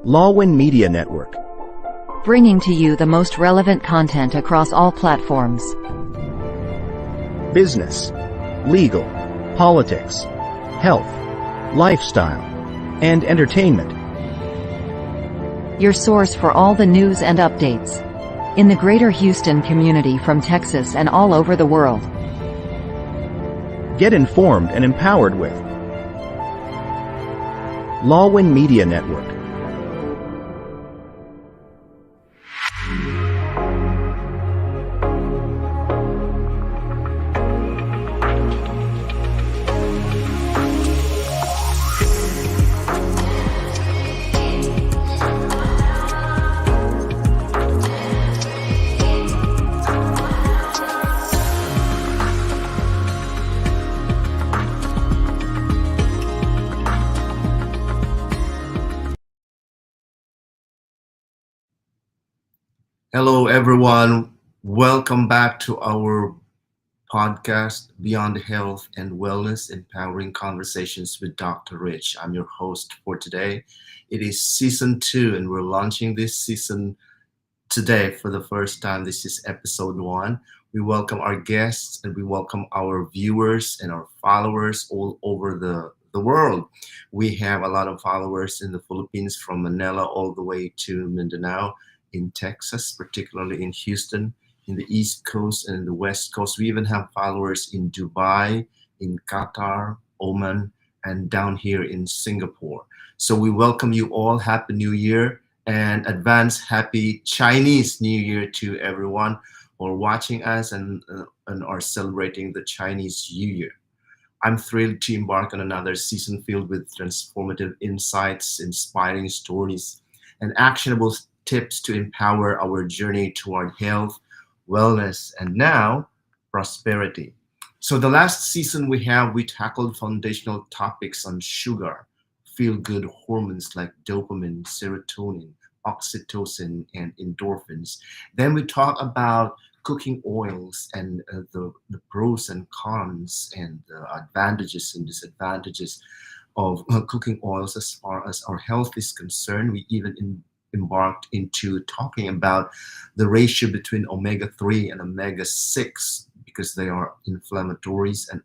Lawwin Media Network. bringing to you the most relevant content across all platforms. Business, legal, politics, health, lifestyle, and entertainment. Your source for all the news and updates in the greater Houston community from Texas and all over the world. Get informed and empowered with Lawwin Media Network. Hello, everyone. Welcome back to our podcast, Beyond Health and Wellness Empowering Conversations with Dr. Rich. I'm your host for today. It is season 2, and we're launching this season today for the first time. This is episode 1. We welcome our guests and we welcome our viewers and our followers all over the world. We have a lot of followers in the Philippines, from Manila all the way to Mindanao, in Texas, particularly in Houston, in the East Coast and in the West Coast. We even have followers in Dubai, in Qatar, Oman, and down here in Singapore. So we welcome you all. Happy New Year and advance Happy Chinese New Year to everyone who are watching us and are celebrating the Chinese New Year. I'm thrilled to embark on another season filled with transformative insights, inspiring stories, and actionable tips to empower our journey toward health, wellness, and now prosperity. So the last season we tackled foundational topics on sugar, feel-good hormones like dopamine, serotonin, oxytocin, and endorphins. Then we talked about cooking oils and the pros and cons and the advantages and disadvantages of cooking oils as far as our health is concerned. We even embarked into talking about the ratio between omega-3 and omega-6 because they are inflammatories and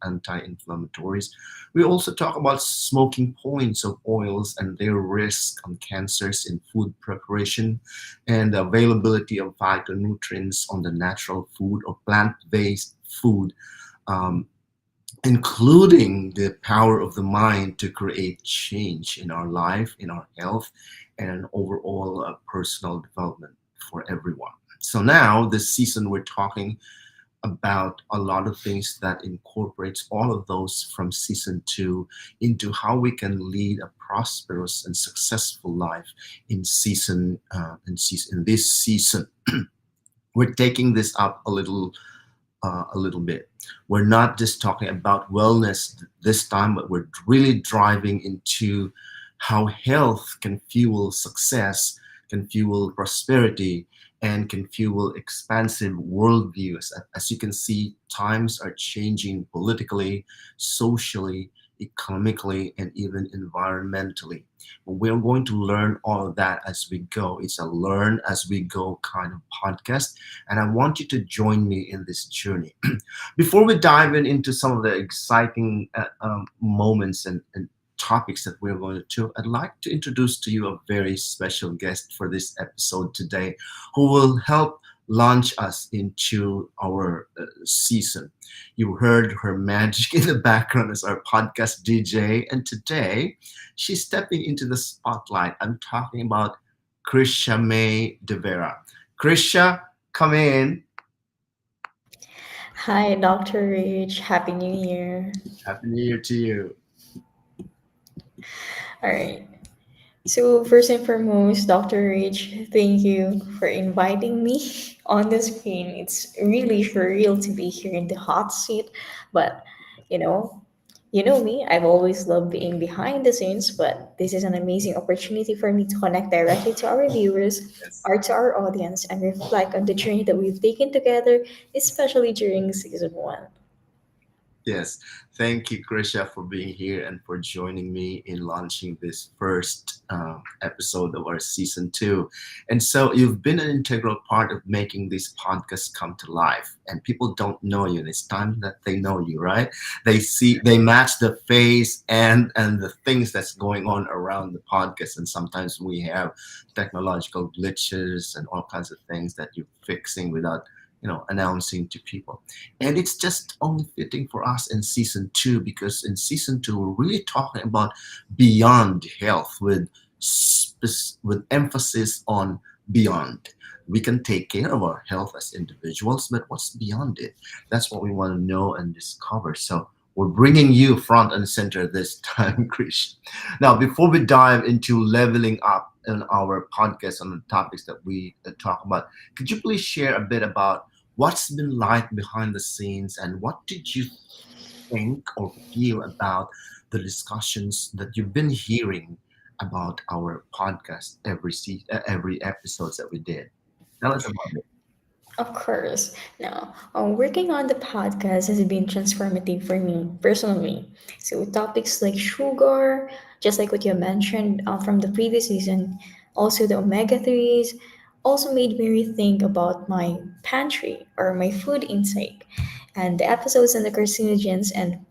anti-inflammatories. We also talk about smoking points of oils and their risk on cancers in food preparation and the availability of phytonutrients on the natural food or plant-based food, including the power of the mind to create change in our life, in our health, and an overall personal development for everyone. So now this season we're talking about a lot of things that incorporates all of those from season 2 into how we can lead a prosperous and successful life in this season. We're taking this up a little bit. We're not just talking about wellness this time, but we're really driving into how health can fuel success, can fuel prosperity, and can fuel expansive worldviews. As you can see, times are changing politically, socially, economically, and even environmentally. We're going to learn all of that as we go. It's a learn as we go kind of podcast, and I want you to join me in this journey. Before we dive into some of the exciting moments and topics that we're going to, I'd like to introduce to you a very special guest for this episode today who will help launch us into our season. You heard her magic in the background as our podcast DJ, and today she's stepping into the spotlight. I'm talking about Krisha May De Vera. Krisha, come in. Hi, Dr. Rich. Happy New Year. Happy New Year to you. All right. So, first and foremost, Dr. Rich, thank you for inviting me on the screen. It's really surreal to be here in the hot seat, but you know, you know me, I've always loved being behind the scenes, but this is an amazing opportunity for me to connect directly to our viewers Yes. or to our audience and reflect on the journey that we've taken together, especially during season 1. Yes, thank you, Krisha, for being here and for joining me in launching this first episode of our season two. And so, you've been an integral part of making this podcast come to life. And people don't know you, and it's time that they know you, right? They match the face and the things that's going on around the podcast. And sometimes we have technological glitches and all kinds of things that you're fixing without announcing to people. And it's just only fitting for us in season two, because in season two we're really talking about beyond health with emphasis on beyond. We can take care of our health as individuals, but what's beyond it? That's what we want to know and discover. So we're bringing you front and center this time, Krish. Now, before we dive into leveling up in our podcast on the topics that we talk about, could you please share a bit about what's been like behind the scenes, and what did you think or feel about the discussions that you've been hearing about our podcast every episodes that we did? Tell us about it. Of course. Now, working on the podcast has been transformative for me personally. So, topics like sugar, just like what you mentioned from the previous season, also the omega 3s, also made me rethink about my pantry or my food intake. And the episodes on the carcinogens, and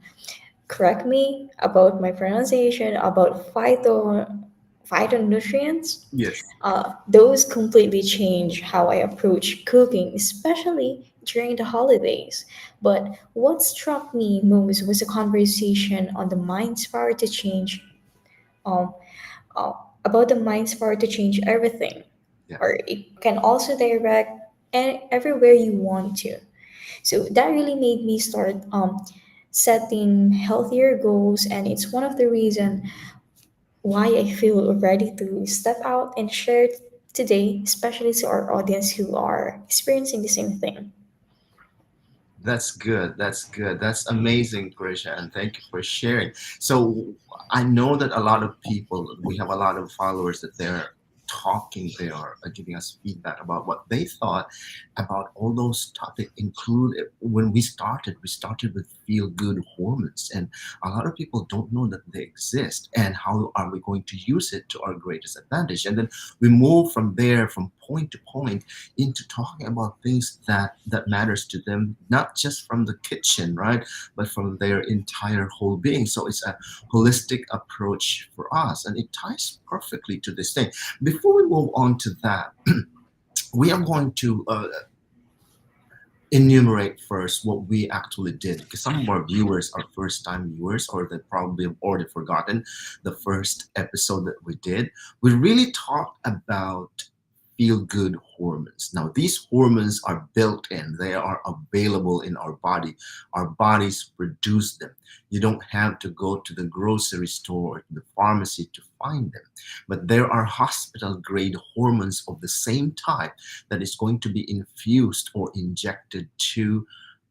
correct me about my pronunciation, about phytonutrients, Yes. those completely change how I approach cooking, especially during the holidays. But what struck me most was a conversation on the mind's power to change, um, uh, about the mind's power to change everything, Yeah. or it can also direct everywhere you want to. So that really made me start setting healthier goals, and it's one of the reasons why I feel ready to step out and share today, especially to our audience who are experiencing the same thing. That's good. That's good. That's amazing, Krisha, and thank you for sharing. So I know that a lot of people, we have a lot of followers that they're talking, they are giving us feedback about what they thought about all those topics. Include when we started with feel good hormones, and a lot of people don't know that they exist, and how are we going to use it to our greatest advantage. And then we move from there, from point to point, into talking about things that matters to them, not just from the kitchen, right, but from their entire whole being. So it's a holistic approach for us, and it ties perfectly to this thing. Before we move on to that, we are going to enumerate first what we actually did, because some of our viewers are first time viewers, or they probably have already forgotten the first episode that we did. We really talked about feel good hormones. Now, these hormones are built in, they are available in our body. Our bodies produce them. You don't have to go to the grocery store or to the pharmacy to find them. But there are hospital grade hormones of the same type that is going to be infused or injected to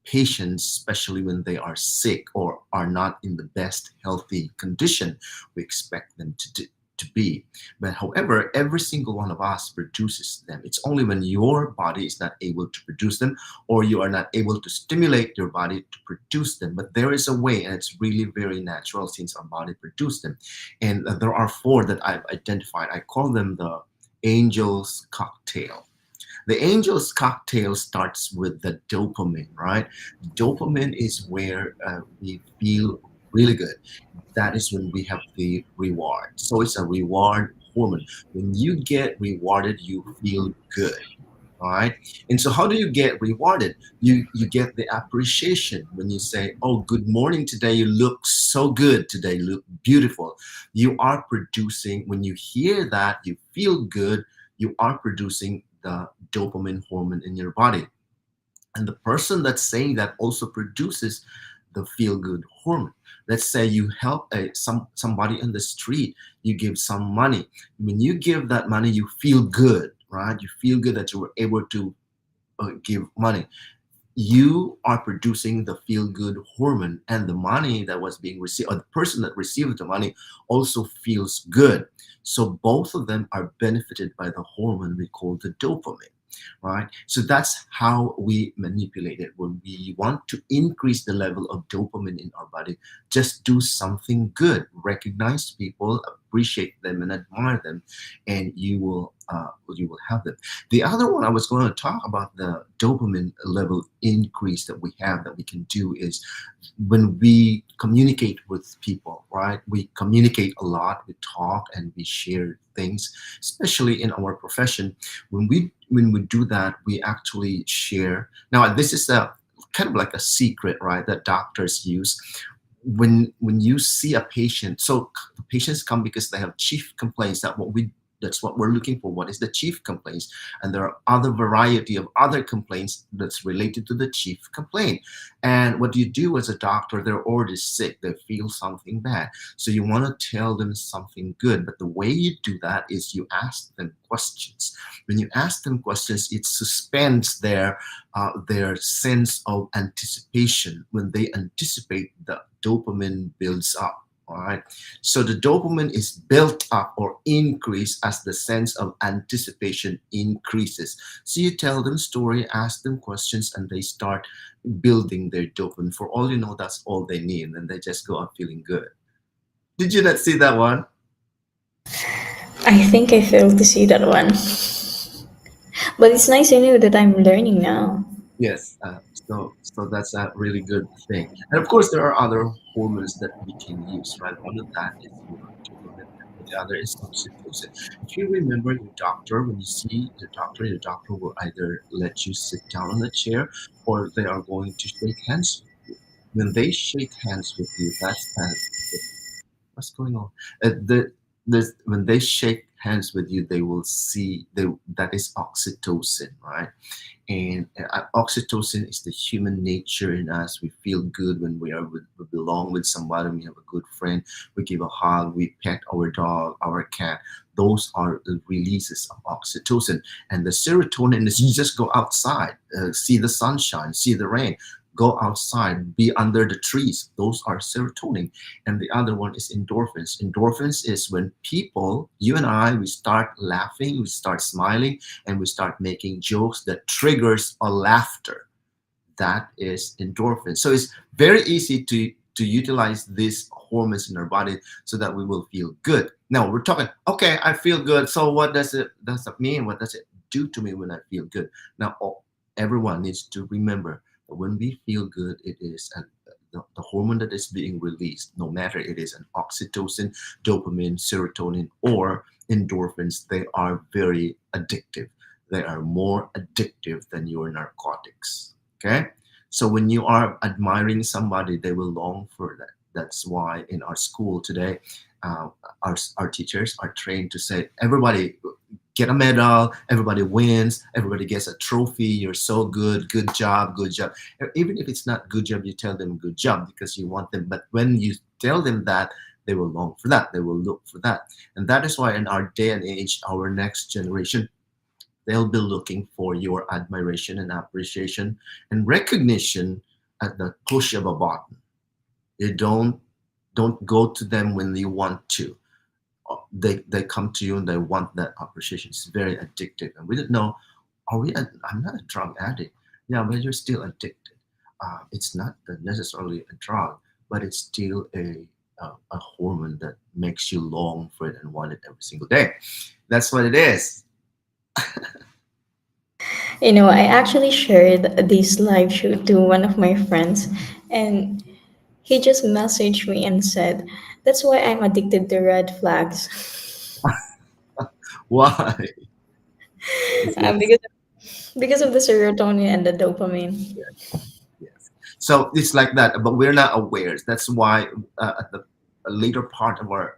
patients, especially when they are sick or are not in the best healthy condition we expect them to be. But however, every single one of us produces them. It's only when your body is not able to produce them, or you are not able to stimulate your body to produce them. But there is a way, and it's really very natural since our body produces them. And there are four that I've identified. I call them the angel's cocktail. The angel's cocktail starts with the dopamine, right? Dopamine is where we feel really good. That is when we have the reward. So it's a reward hormone. When you get rewarded, you feel good. All right. And so how do you get rewarded? You get the appreciation when you say, "Oh, good morning today. You look so good today. You look beautiful." You are producing, when you hear that, you feel good, you are producing the dopamine hormone in your body. And the person that's saying that also produces the feel good hormone. Let's say you help somebody in the street, you give some money. When you give that money, you feel good, right? You feel good that you were able to give money. You are producing the feel good hormone, and the money that was being received, or the person that received the money, also feels good. So both of them are benefited by the hormone we call the dopamine. right? So that's how we manipulate it. When we want to increase the level of dopamine in our body, just do something good, recognize people, appreciate them, and admire them, and you will have them. The other one I was going to talk about, the dopamine level increase that we have that we can do, is when we communicate with people, right? We communicate a lot, we talk and we share things, especially in our profession. When we do that, we actually share. Now, this is a kind of like a secret, right, that doctors use. When you see a patient, so the patients come because they have chief complaints. That's what we're looking for. What is the chief complaints? And there are other variety of other complaints that's related to the chief complaint. And what do you do as a doctor? They're already sick. They feel something bad. So you want to tell them something good. But the way you do that is you ask them questions. When you ask them questions, it suspends their sense of anticipation. When they anticipate, the dopamine builds up. All right. So the dopamine is built up or increased as the sense of anticipation increases. So you tell them story, ask them questions, and they start building their dopamine. For all you know, that's all they need, and they just go out feeling good. Did you not see that one? I think I failed to see that one. But it's nice to know that I'm learning now. Yes, so that's a really good thing. And of course, there are other hormones that we can use, right? One of that is your dopamine, and the other is oxytocin. If you remember your doctor, when you see your doctor will either let you sit down on a chair or they are going to shake hands with you. When they shake hands with you, what's going on? When they shake hands with you, they will see that is oxytocin, right? And oxytocin is the human nature in us. We feel good when we belong with somebody. We have a good friend. We give a hug. We pet our dog, our cat. Those are the releases of oxytocin. And the serotonin is you just go outside, see the sunshine, see the rain. Go outside, be under the trees. Those are serotonin. And the other one is endorphins. Endorphins is when people, you and I, we start laughing, we start smiling, and we start making jokes that triggers a laughter. That is endorphin. So it's very easy to utilize these hormones in our body so that we will feel good. Now we're talking, okay, I feel good. So what does that mean? What does it do to me when I feel good? Now everyone needs to remember that when we feel good, it is the hormone that is being released, no matter it is an oxytocin, dopamine, serotonin, or endorphins, they are very addictive. They are more addictive than your narcotics. Okay? So when you are admiring somebody, they will long for that. That's why in our school today, uh, our teachers are trained to say, everybody get a medal, everybody wins, everybody gets a trophy, you're so good, good job, good job. Even if it's not good job, you tell them good job because you want them. But when you tell them that, they will long for that, they will look for that. And that is why in our day and age, our next generation, they'll be looking for your admiration and appreciation and recognition at the push of a button. You don't go to them when you want to. They come to you and they want that appreciation. It's very addictive, and we don't know. I'm not a drug addict. Yeah, but you're still addicted. It's not necessarily a drug, but it's still a hormone that makes you long for it and want it every single day. That's what it is. I actually shared this live shoot to one of my friends, and he just messaged me and said, "That's why I'm addicted to red flags." Why? Is it? Because of the serotonin and the dopamine. Yes. So it's like that, but we're not aware. That's why at the later part of our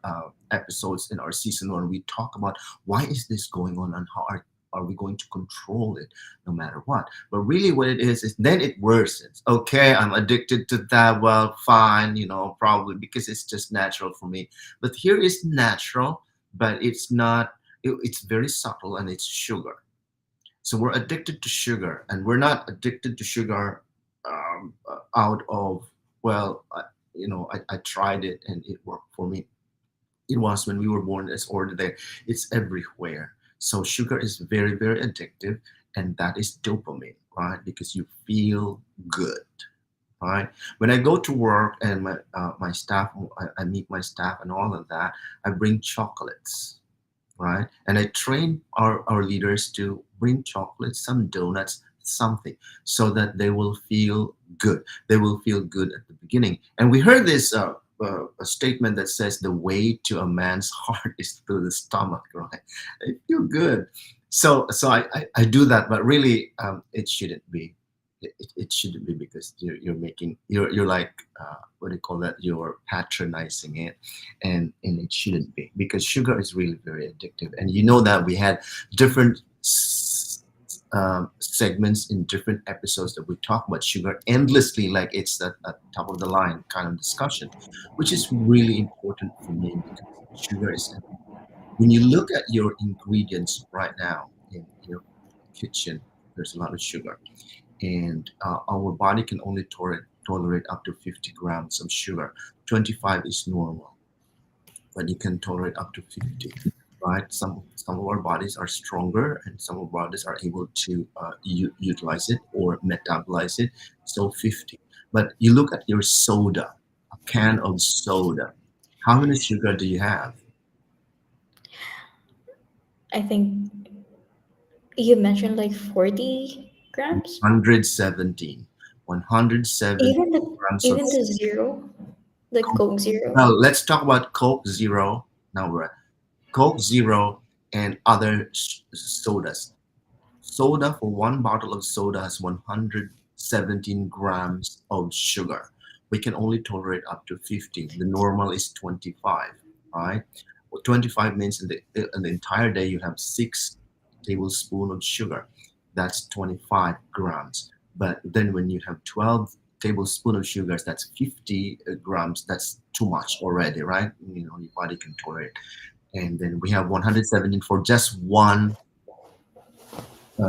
episodes in our season one, we talk about why is this going on and how are we going to control it no matter what. But really what it is then it worsens. Okay, I'm addicted to that. Well, fine, probably because it's just natural for me. But here is natural, but it's not, it's very subtle and it's sugar. So we're addicted to sugar, and we're not addicted to sugar out of, well, I tried it and it worked for me. It was when we were born, it's already there. It's everywhere. So sugar is very, very addictive. and that is dopamine, right? Because you feel good, right? When I go to work and my staff, I meet my staff and all of that, I bring chocolates, right? And I train our leaders to bring chocolates, some donuts, something, so that they will feel good. They will feel good at the beginning. And we heard this a statement that says the way to a man's heart is through the stomach, right? I feel good. So I do that, but really it shouldn't be. It shouldn't be because you're making you're like what do you call that? You're patronizing it, and it shouldn't be because sugar is really very addictive. And you know that we had different segments in different episodes that we talk about sugar endlessly, like it's at top of the line kind of discussion, which is really important for me because sugar is. When you look at your ingredients right now in your kitchen, there's a lot of sugar, and our body can only tolerate up to 50 grams of sugar. 25 is normal, but you can tolerate up to 50, right? Some of our bodies are stronger, and some of our bodies are able to utilize it or metabolize it. So 50. But you look at your soda, a can of soda. How many sugar do you have? I think you mentioned like 40 grams. 117. 117 Even the grams of even the zero, the Coke. Coke Now Zero. let's talk about Coke Zero. Now we're at Coke Zero and other sodas. Soda, for one bottle of soda, has 117 grams of sugar. We can only tolerate up to 50. The normal is 25, right? Well, 25 means in the entire day you have 6 tablespoons of sugar. That's 25 grams. But then when you have 12 tablespoons of sugars, that's 50 grams. That's too much already, right? Your body can tolerate. And then we have 117 for just one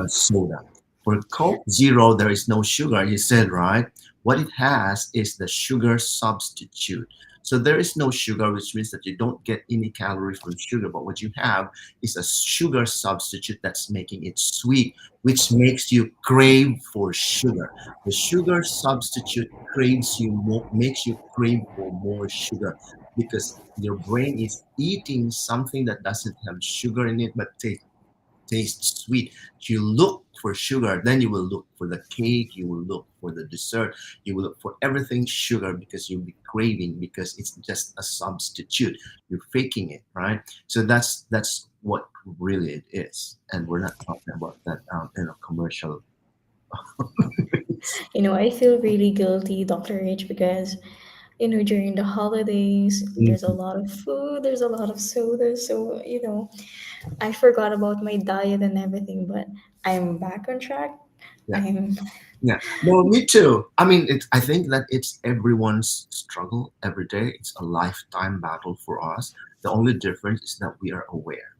soda. For Coke Zero, there is no sugar, you said, right? What it has is the sugar substitute. So there is no sugar, which means that you don't get any calorie from sugar. But what you have is a sugar substitute that's making it sweet, which makes you crave for sugar. The sugar substitute craves you more, makes you crave for more sugar because your brain is eating something that doesn't have sugar in it, but tastes sweet. You look for sugar, then you will look for the cake, you will look for the dessert, you will look for everything sugar because you'll be craving because it's just a substitute. You're faking it, right? So that's what really it is, and we're not talking about that in a commercial. I feel really guilty, Dr. H, because during the holidays, there's a Mhm. lot of food, there's a lot of soda. So, I forgot about my diet and everything, but I'm back on track. Yeah. I'm, Yeah, no, me too. I mean, I think that it's everyone's struggle every day. It's a lifetime battle for us. The only difference is that we are aware.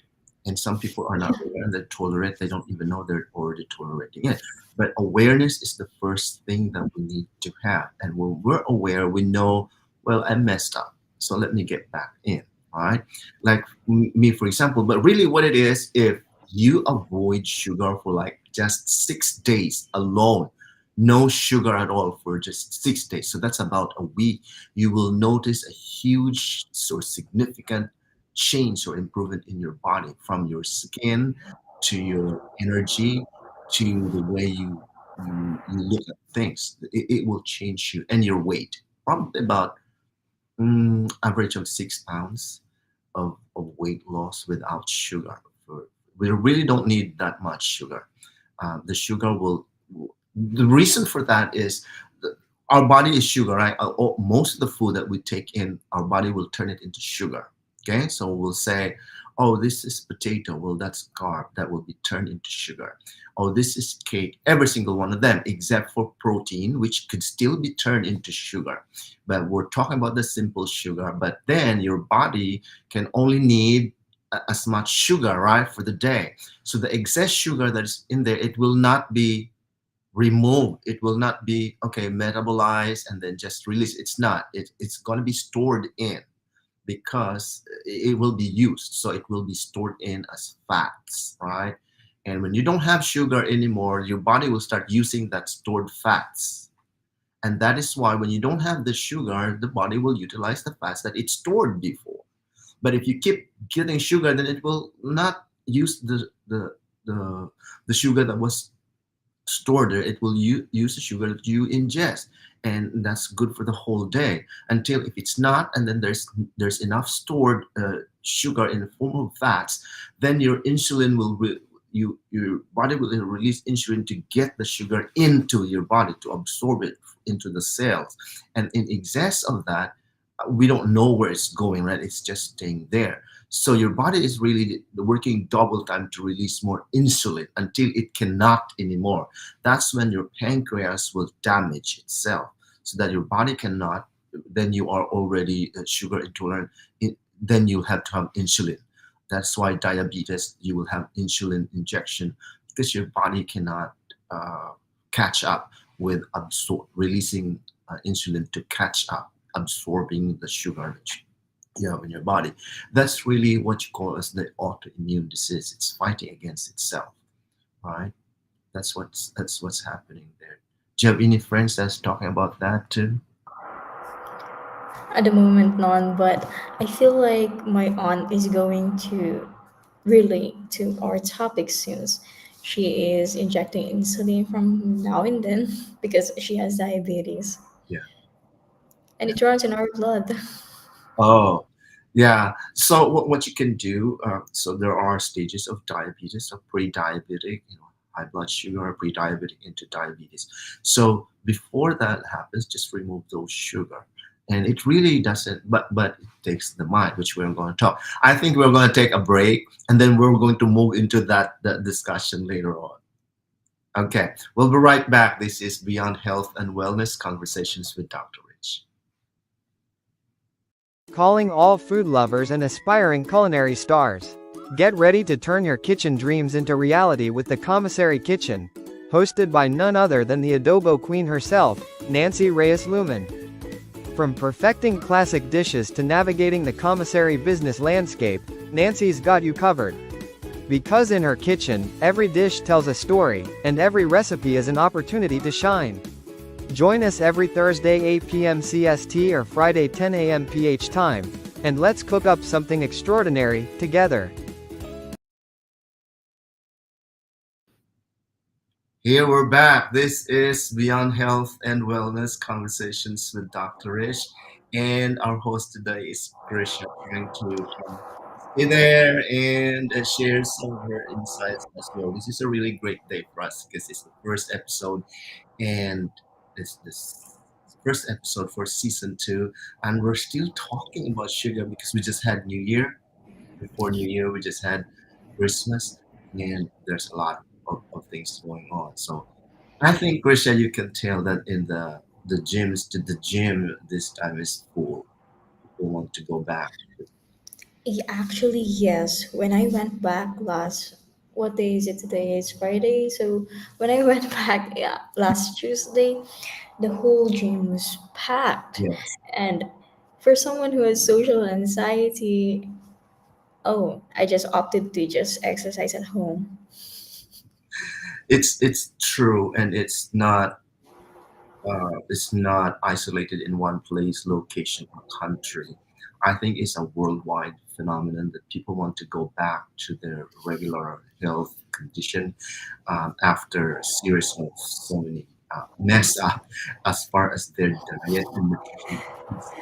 And some people are not aware and they tolerate, they don't even know they're already tolerating it. But awareness is the first thing that we need to have. And when we're aware, we know, well, I messed up. So let me get back in, right? Like me, for example. But really, what it is, if you avoid sugar for like just 6 days alone, no sugar at all for just 6 days. So that's about a week. You will notice a huge or significant change or improvement in your body, from your skin to your energy to the way you look at things. It will change you and your weight. Probably about average of 6 pounds of weight loss without sugar. We really don't need that much sugar. The sugar will. The reason for that is that our body is sugar, right? Most of the food that we take in, our body will turn it into sugar. Okay, so we'll say, "Oh, this is potato." Well, that's carb that will be turned into sugar. Oh, this is cake. Every single one of them, except for protein, which could still be turned into sugar. But we're talking about the simple sugar. But then your body can only need as much sugar, right, for the day. So the excess sugar that is in there, it will not be removed. It will not be okay metabolized and then just released. It's not. It's going to be stored in because it will be used. So it will be stored in as fats, right? And when you don't have sugar anymore, your body will start using that stored fats. And that is why when you don't have the sugar, the body will utilize the fats that it stored before. But if you keep getting sugar, then it will not use the, the sugar that was stored there. It will use the sugar that you ingest, and that's good for the whole day. Until if it's not, and then there's enough stored sugar in the form of fats, then your insulin will your body will release insulin to get the sugar into your body, to absorb it into the cells. And in excess of that, we don't know where it's going, right? It's just staying there. So your body is really working double time to release more insulin until it cannot anymore. That's when your pancreas will damage itself, so that your body cannot. Then you are already sugar intolerant. Then you have to have insulin. That's why diabetes, you will have insulin injection, because your body cannot uh, catch up with releasing insulin to catch up absorbing the sugar that you have in your body. That's really what you call as the autoimmune disease. It's fighting against itself, right? That's what's happening there. Do you have any friends that's talking about that too? At the moment, none, but I feel like my aunt is going to relate to our topic soon. She is injecting insulin from now and then because she has diabetes Yeah. and it runs in our blood. Oh, yeah. So what you can do, so there are stages of diabetes, so pre-diabetic, high blood sugar, pre-diabetic into diabetes. So before that happens, just remove those sugar. And it really doesn't, but it takes the mind, which we're going to talk. I think we're going to take a break, and then we're going to move into that discussion later on. Okay, we'll be right back. This is Beyond Health and Wellness Conversations with Dr. Rich. Calling all food lovers and aspiring culinary stars. Get ready to turn your kitchen dreams into reality with the Commissary Kitchen, hosted by none other than the adobo queen herself, Nancy Reyes Lumen. From perfecting classic dishes to navigating the commissary business landscape, Nancy's got you covered. Because in her kitchen, every dish tells a story, and every recipe is an opportunity to shine. Join us every Thursday 8 p.m. CST or Friday 10 a.m. PH time, and let's cook up something extraordinary together. Here we're back. This is Beyond Health and Wellness Conversations with Dr. Rich, and our host today is Krisha, trying to stay there and share some of her insights as well. This is a really great day for us because it's the first episode, and this first episode for season 2, and we're still talking about sugar because we just had New Year. Before New Year, we just had Christmas, and there's a lot of things going on. So I think, Krisha, you can tell that in the gym this time is full. People want to go back. Actually, yes. When I went back last, what day is it today? It's Friday. So when I went back, yeah, last Tuesday, the whole gym was packed. Yes, And for someone who has social anxiety, oh, I just opted to just exercise at home. it's true, and it's not isolated in one place, location, or country. I think it's a worldwide phenomenon that people want to go back to their regular health condition after a series of so many mess up as far as their diet and nutrition.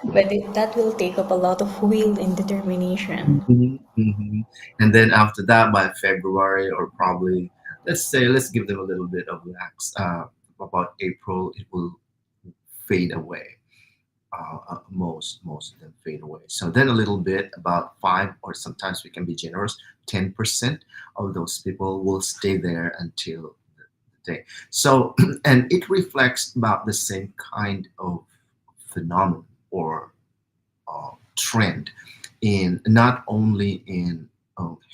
But that will take up a lot of will and determination. Mhm, mhm. And then after that, by February, or probably, let's give them a little bit of lax. About April, it will fade away. Most of them fade away. So then a little bit, about 5, or sometimes we can be generous, 10% of those people will stay there until the day. So, and it reflects about the same kind of phenomenon or trend in not only in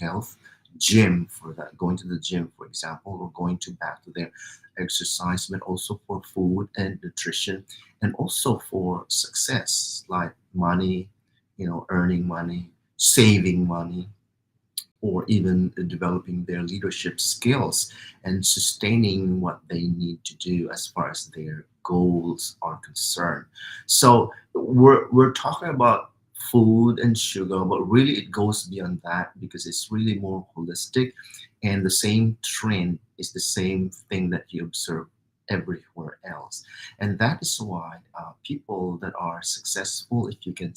health, gym, for that, going to the gym, for example, or going to back to their exercise, but also for food and nutrition, and also for success like money, earning money, saving money, or even developing their leadership skills and sustaining what they need to do as far as their goals are concerned. So we're talking about food and sugar, but really it goes beyond that because it's really more holistic, and the same trend is the same thing that you observe everywhere else. And that is why people that are successful, if you can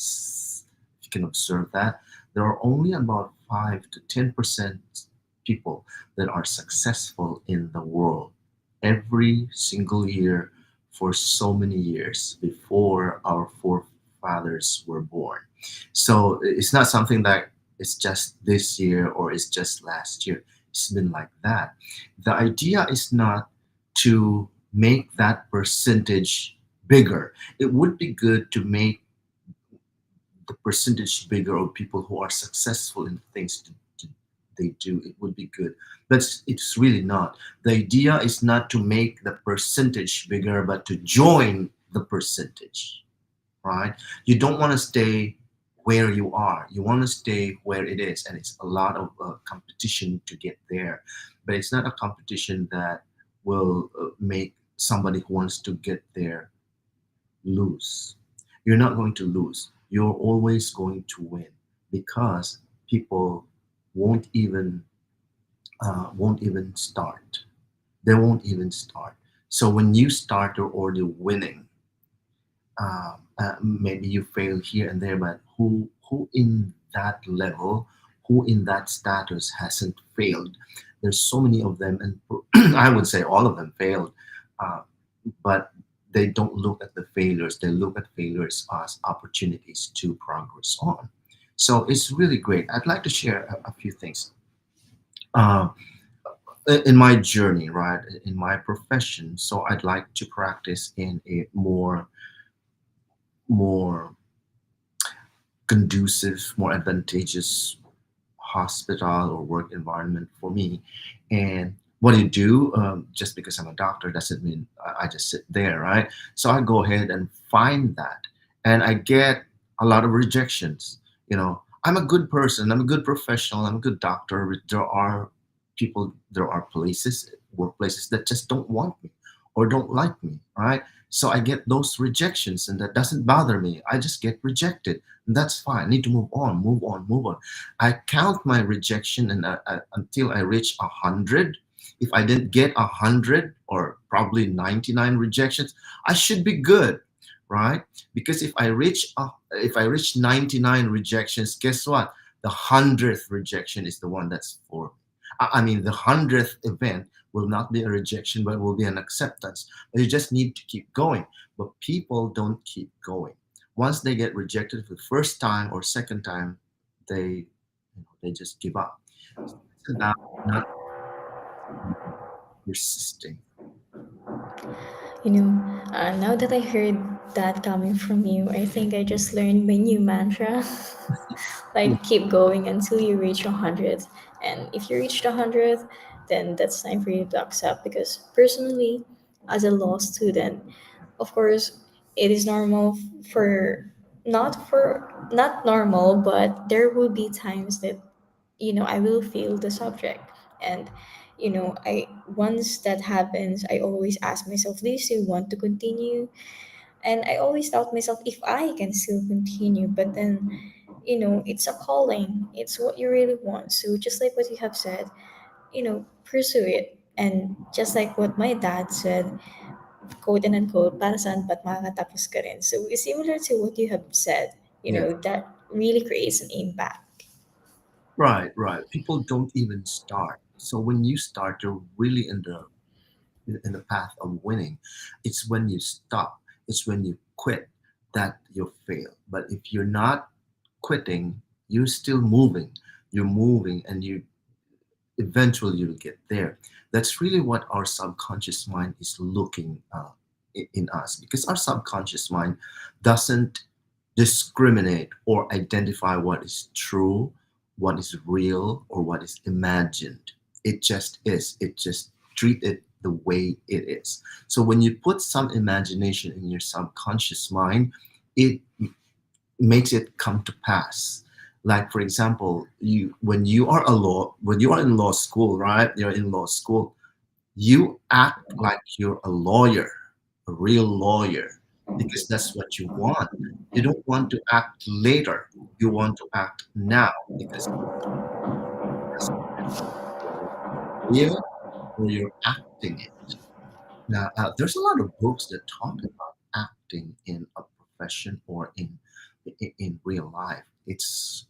observe that, there are only about 5 to 10% people that are successful in the world every single year for so many years before our forefathers were born. So it's not something that it's just this year or it's just last year. It's been like that. The idea is not to make that percentage bigger. It would be good to make the percentage bigger of people who are successful in things they do. It would be good, but it's really not. The idea is not to make the percentage bigger, but to join the percentage, right? You don't want to stay where you are. You want to stay where it is, and it's a lot of competition to get there. But it's not a competition that will make somebody who wants to get there lose. You're not going to lose. You're always going to win because people won't even won't even start. They won't even start. So when you start, you're already winning. Maybe you fail here and there, but who in that level, who in that status hasn't failed? There's so many of them, and I would say all of them failed, uh, but they don't look at the failures. They look at failures as opportunities to progress on. So it's really great. I'd like to share a few things. Uh, in my journey, right, in my profession, so I'd like to practice in a more conducive, more advantageous hospital or work environment for me. And what do you do? Just because I'm a doctor doesn't mean I just sit there, right? So I go ahead and find that, and I get a lot of rejections. I'm a good person, I'm a good professional, I'm a good doctor. But there are places, workplaces that just don't want me or don't like me, right? So I get those rejections, and that doesn't bother me. I just get rejected, and that's fine. I need to move on, move on, move on. I count my rejection, and until I reach 100. If I didn't get 100 or probably 99 rejections, I should be good, right? Because if I reach 99 rejections, guess what? The 100th rejection is the one that's for me. I mean, the 100th event will not be a rejection, but will be an acceptance. But you just need to keep going. But people don't keep going. Once they get rejected for the first time or second time, they just give up. So it's about not persisting. Now that I heard that coming from you, I think I just learned my new mantra. Yeah. Like, keep going until you reach 100. And if you reach the 100th, then that's time for you to accept. Because personally, as a law student, of course, it is normal not normal, but there will be times that I will fail the subject. And I once that happens, I always ask myself, do you still want to continue? And I always doubt myself if I can still continue. But then it's a calling, it's what you really want. So just like what you have said, pursue it. And just like what my dad said, quote and unquote, para saan ba't makakatapos ka rin? So it's similar to what you have said, Yeah. that really creates an impact. Right, right. People don't even start. So when you start, you're really in the path of winning. It's when you stop, it's when you quit that you fail. But if you're not quitting, you're still moving. You're moving, and you eventually you'll get there. That's really what our subconscious mind is looking in us, because our subconscious mind doesn't discriminate or identify what is true, what is real, or what is imagined. It just is. It just treat it the way it is. So when you put some imagination in your subconscious mind, it makes it come to pass. Like for example, you when you are a law when you are in law school, right? You're in law school, you act like you're a lawyer, a real lawyer, because that's what you want. You don't want to act later. You want to act now because that's real or you're acting it. Now, there's a lot of books that talk about acting in a profession or in real life. It's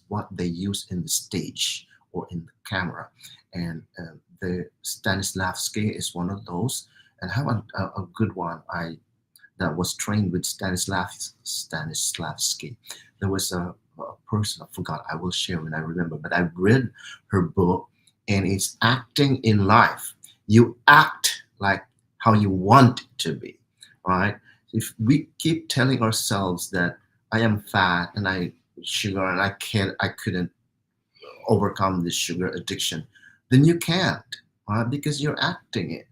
what they use in the stage or in the camera, and the Stanislavski is one of those. And I have a good one. I that was trained with Stanislavski. There was a person, I forgot, I will share when I remember, but I read her book, and it's acting in life. You act like how you want it to be, right? If we keep telling ourselves that I am fat and I sugar and I couldn't overcome this sugar addiction, then you can't, right? Because you're acting it.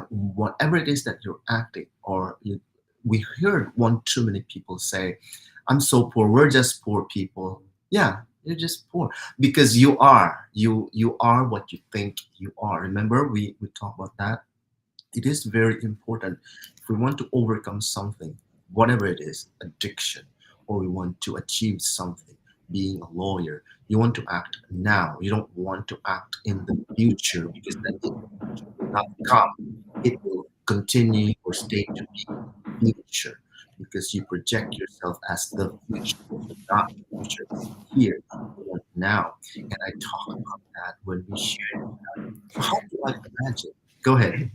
Whatever it is that you're acting, we heard one too many people say, "I'm so poor. We're just poor people." Yeah, you're just poor because you are what you think you are. Remember, we talked about that. It is very important if we want to overcome something, whatever it is, addiction, or we want to achieve something, being a lawyer. You want to act now. You don't want to act in the future because then it will not come. It will continue or stay to be future because you project yourself as the future, but not the future. It's here, now. And I talk about that when we share. How do I imagine? Go ahead.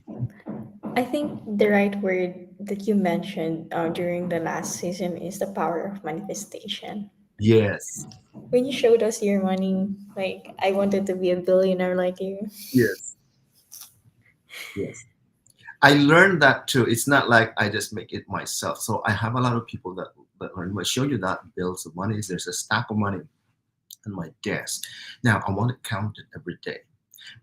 I think the right word that you mentioned during the last season is the power of manifestation. Yes. When you showed us your money, like I wanted to be a billionaire like you. Yes. Yes. I learned that too. It's not like I just make it myself. So I have a lot of people that learn. I show you that bills of money. There's a stack of money on my desk. Now I want to count it every day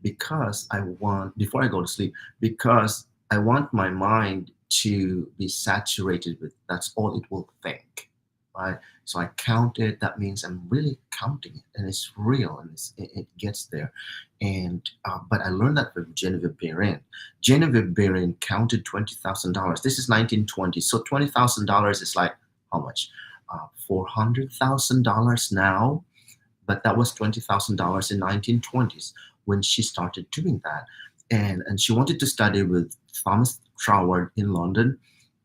because I want before I go to sleep because I want my mind to be saturated with that's all it will think, right? So I count it. That means I'm really counting it, and it's real, and it gets there. And but I learned that from Genevieve Behrend. Genevieve Behrend counted $20,000. This is 1920, so $20,000 is like how much? $400,000 now, but that was $20,000 in 1920s when she started doing that. And she wanted to study with Thomas Troward in London,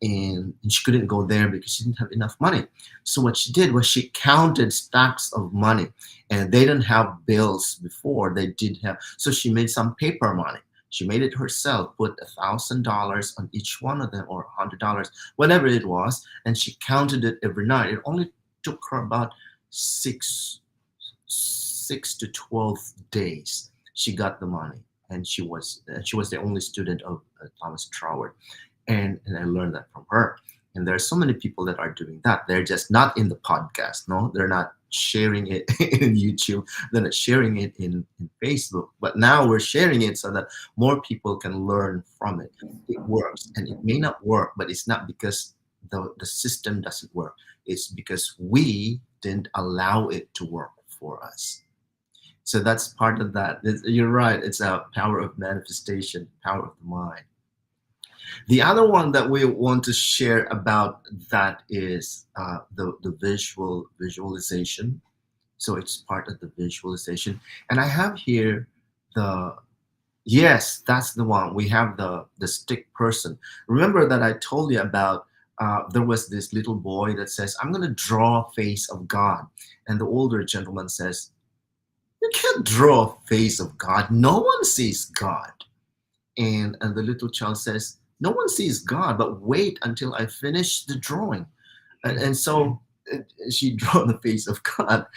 and she couldn't go there because she didn't have enough money. So what she did was she counted stacks of money, and they didn't have bills before. They did have, so she made some paper money. She made it herself, put $1,000 on each one of them, or $100, whatever it was, and she counted it every night. It only took her about six to 12 days. She got the money, and she was the only student of Thomas Troward, and I learned that from her. And there are so many people that are doing that. They're just not in the podcast. No, they're not sharing it in YouTube. They're not sharing it in Facebook. But now we're sharing it so that more people can learn from it. It works, and it may not work, but it's not because the system doesn't work. It's because we didn't allow it to work for us. So that's part of that. You're right. It's a power of manifestation, power of the mind. The other one that we want to share about that is the visualization. So it's part of the visualization. And I have here the yes, that's the one. We have the stick person. Remember that I told you about there was this little boy that says, "I'm going to draw a face of God," and the older gentleman says, "You can't draw a face of God. No one sees God." And the little child says, "No one sees God, but wait until I finish the drawing." And so she drew the face of God.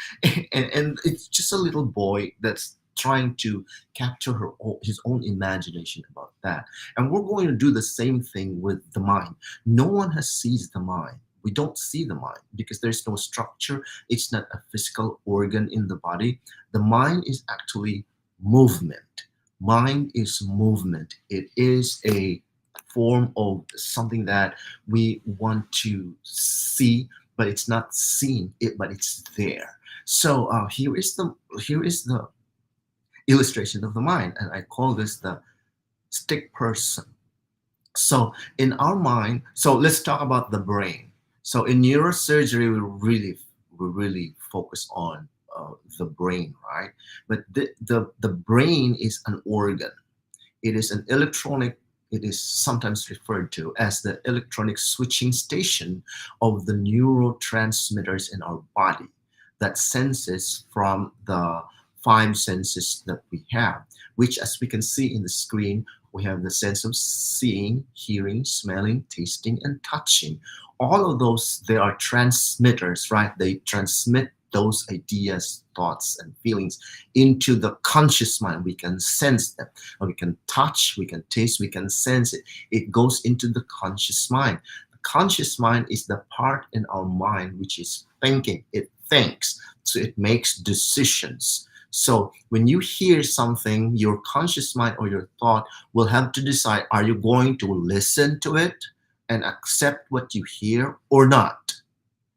And it's just a little boy that's trying to capture his own imagination about that. And we're going to do the same thing with the mind. No one has sees the mind. We don't see the mind because there's no structure. It's not a physical organ in the body. The mind is actually movement. Mind is movement. It is a form of something that we want to see, but it's not seen it, but it's there. So here is the illustration of the mind, and I call this the stick person. So in our mind, so let's talk about the brain. So in neurosurgery, we really focus on the brain, right? But the brain is an organ. It is an electronic, it is sometimes referred to as the electronic switching station of the neurotransmitters in our body that senses from the five senses that we have, which, as we can see in the screen, we have the sense of seeing, hearing, smelling, tasting, and touching. All of those, they are transmitters, right? They transmit those ideas, thoughts, and feelings into the conscious mind. We can sense them. We can touch, we can taste, we can sense it. It goes into the conscious mind. The conscious mind is the part in our mind which is thinking. It thinks, so it makes decisions. So when you hear something, your conscious mind or your thought will have to decide, are you going to listen to it and accept what you hear or not?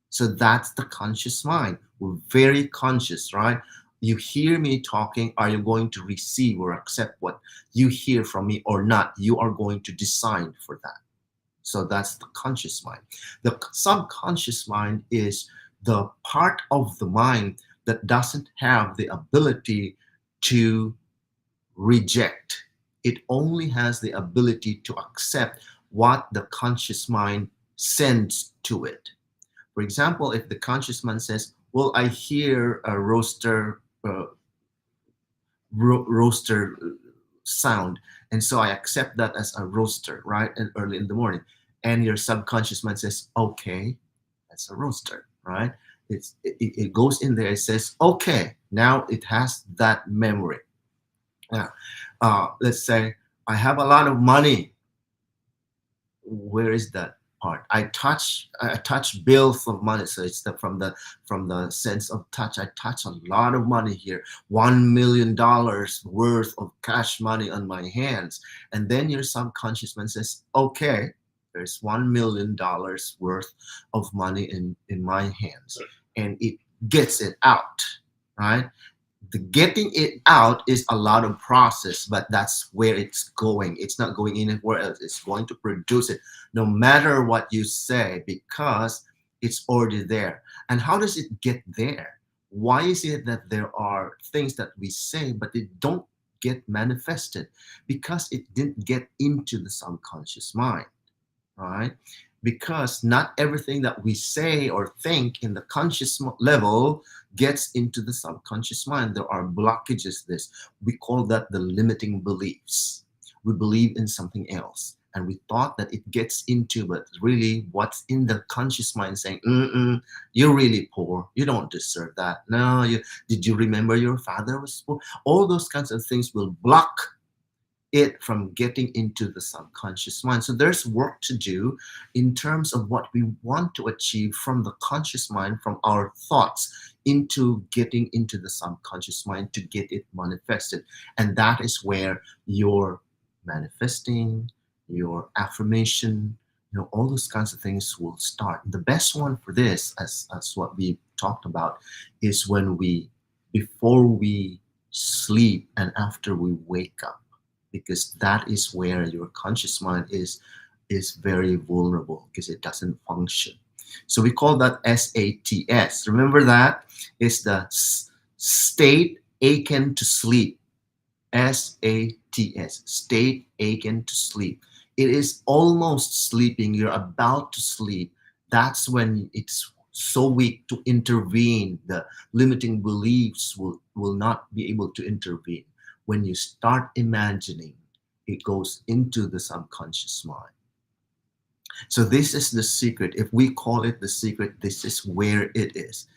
So that's the conscious mind. We're very conscious, right? You hear me talking, are you going to receive or accept what you hear from me or not? You are going to decide for that. So that's the conscious mind. The subconscious mind is the part of the mind that doesn't have the ability to reject. It only has the ability to accept what the conscious mind sends to it. For example, if the conscious mind says, well, I hear a roaster sound, and so I accept that as a roaster, right? And early in the morning, and your subconscious mind says, okay, that's a roaster, right? It goes in there. It says, okay, now it has that memory. Now, let's say I have a lot of money. Where is that part? I touch bills of money. So it's from the sense of touch. I touch a lot of money here, $1 million worth of cash money on my hands. And then your subconscious mind says, okay, there's $1 million worth of money in my hands. And it gets it out, right? The getting it out is a lot of process, but that's where it's going. It's not going anywhere else. It's going to produce it no matter what you say, because it's already there. And how does it get there? Why is it that there are things that we say but they don't get manifested? Because it didn't get into the subconscious mind, right? Because not everything that we say or think in the conscious level gets into the subconscious mind. There are blockages. This, we call that the limiting beliefs. We believe in something else, and we thought that it gets into, but really what's in the conscious mind saying, you're really poor, you don't deserve that. No, did you remember your father was poor? All those kinds of things will block it from getting into the subconscious mind. So there's work to do in terms of what we want to achieve from the conscious mind, from our thoughts, into getting into the subconscious mind to get it manifested. And that is where your manifesting, your affirmation, all those kinds of things will start. The best one for this, as what we talked about, is before we sleep and after we wake up, because that is where your conscious mind is very vulnerable, because it doesn't function. So we call that SATS. Remember that? It's the state akin to sleep. SATS, state akin to sleep. It is almost sleeping. You're about to sleep. That's when it's so weak to intervene. The limiting beliefs will not be able to intervene. When you start imagining, it goes into the subconscious mind. So this is the secret. If we call it the secret, this is where it is.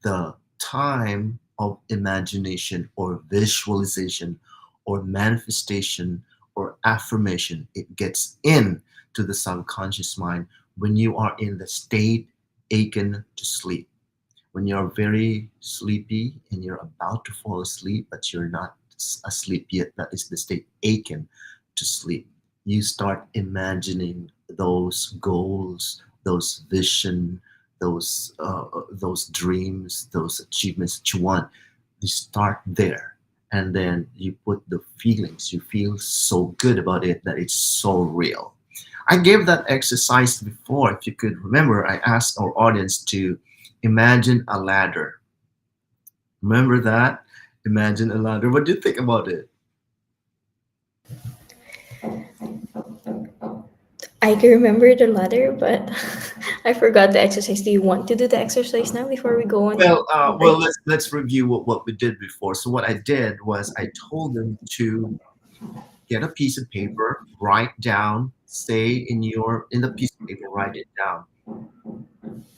The time of imagination or visualization or manifestation or affirmation, it gets in to the subconscious mind when you are in the state akin to sleep. When you're very sleepy and you're about to fall asleep, but you're not asleep yet, that is the state akin to sleep. You start imagining those goals, those vision, those dreams, those achievements that you want. You start there, and then you put the feelings. You feel so good about it that it's so real. I gave that exercise before. If you could remember, I asked our audience to imagine a ladder. Remember that? Imagine a ladder. What do you think about it? I can remember the letter, but I forgot the exercise. Do you want to do the exercise now before we go on? Well, let's review what we did before. So what I did was I told them to get a piece of paper, write down, say in the piece of paper, write it down.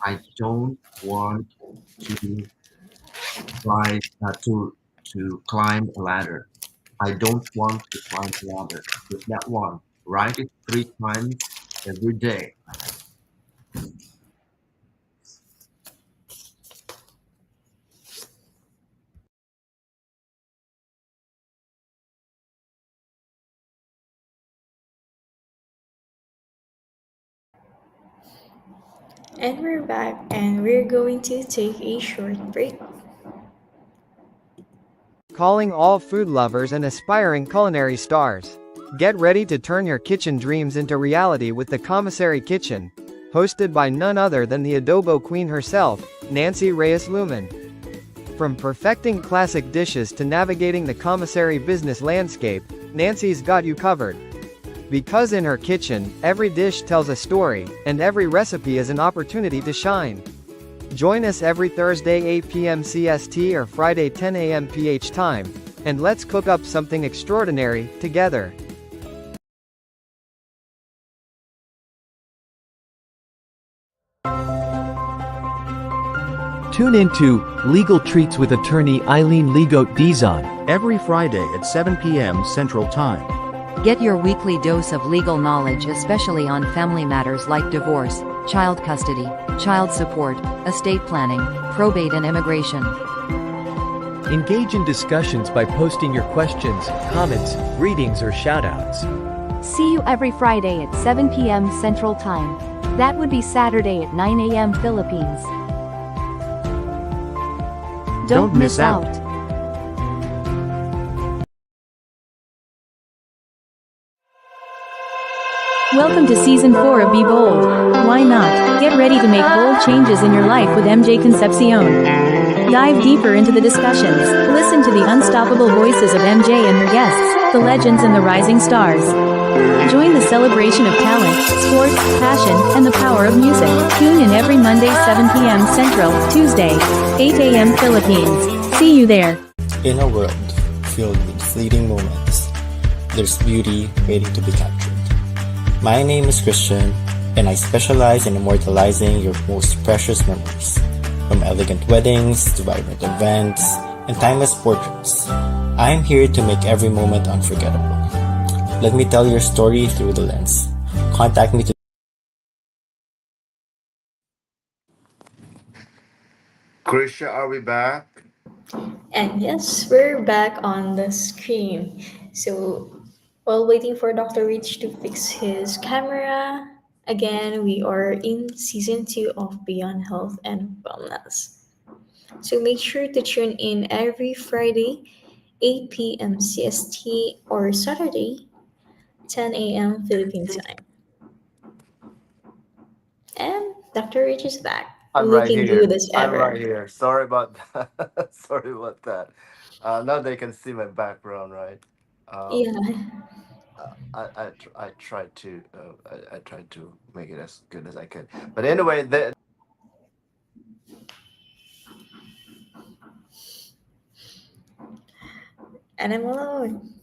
I don't want to try to climb a ladder. I don't want to climb a ladder. With that one, write it 3 times every day. And we're back, and we're going to take a short break. Calling all food lovers and aspiring culinary stars. Get ready to turn your kitchen dreams into reality with the Commissary Kitchen, hosted by none other than the adobo queen herself, Nancy Reyes Lumen. From perfecting classic dishes to navigating the commissary business landscape, Nancy's got you covered. Because in her kitchen, every dish tells a story, and every recipe is an opportunity to shine. Join us every Thursday 8 p.m. CST or Friday 10 a.m. PH time, and let's cook up something extraordinary together. Tune into Legal Treats with attorney Eileen Ligote Dizon every Friday at 7 p.m. Central Time. Get your weekly dose of legal knowledge, especially on family matters like divorce, child custody, child support, estate planning, probate and immigration. Engage in discussions by posting your questions, comments, greetings or shoutouts. See you every Friday at 7 p.m. Central Time. That would be Saturday at 9 a.m. Philippines. Don't miss out. Welcome to Season 4 of Be Bold. Why not? Get ready to make bold changes in your life with MJ Concepcion. Dive deeper into the discussions. Listen to the unstoppable voices of MJ and her guests, the legends and the rising stars. Join the celebration of talent, sports, passion, and the power of music. Tune in every Monday 7 p.m. Central, Tuesday, 8 a.m. Philippines. See you there. In a world filled with fleeting moments, there's beauty waiting to be captured. My name is Christian, and I specialize in immortalizing your most precious memories. From elegant weddings to vibrant events and timeless portraits, I'm here to make every moment unforgettable. Let me tell your story through the lens. Contact me today. Krisha, are we back? And yes, we're back on the screen. So, while waiting for Dr. Rich to fix his camera, again, we are in season 2 of Beyond Health and Wellness. So, make sure to tune in every Friday, 8 p.m. CST, or Saturday, 10 a.m. Philippine time. And Dr. Rich is back. I'm right Looking here. good as I'm ever. right here. Sorry about that. Sorry about that. Now they can see my background, right? Um, Yeah. I tried to I tried to make it as good as I could. But anyway, And I'm alone.